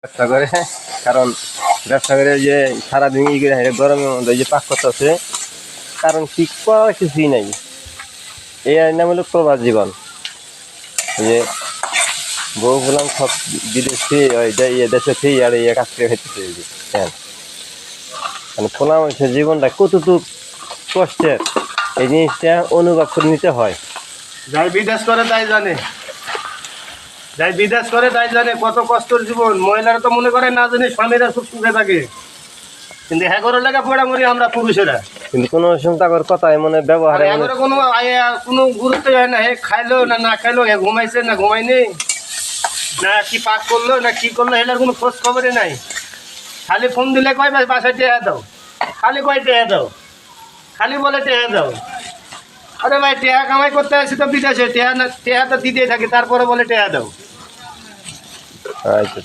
ব্যবসা করে, কারণ ব্যবসা করে যে সারাদিন ই করে গরমের মধ্যে যে পাক করতে আছে, কারণ কি করার কিছুই নাই। এই নাম হলো প্রবাস জীবন। যে বউ বললাম সব বিদেশে দেশে থেকে আর ইয়ে কাজ করে খেতেছে। হ্যাঁ, মানে খোলা মানুষের জীবনটা কতটুক কষ্টের এই জিনিসটা অনুভব করে নিতে হয়। যাই বিদেশ করে তাই জানে, যাই বিদেশ করে তাই জানে কত কষ্টের জীবন। মহিলারা তো মনে করে না জানি স্বামীরা খুব সুখে থাকে, কিন্তু হ্যাঁ করে লেখা পড়া মরি আমরা পুরুষেরা। কিন্তু কোনো সময় তার কথায় মনে ব্যবহারে কোনো গুরুত্ব হয় না। হে খাইলো না না খাইলো, হে ঘুমাইছে না ঘুমাইনি, না কি পাক করলো না কি করলো, এটার কোনো খোঁজ খবরই নাই। খালি ফোন দিলে কয় বাসায় টেহা দাও, খালি কয় টেহা দাও, খালি বলে টেহা দাও। আরে ভাই টেহা কামাই করতে আসি তো বিদেশে, টেহা না টেহা তো দিতেই থাকি, তারপরে বলে টেহা দাও। আচ্ছা।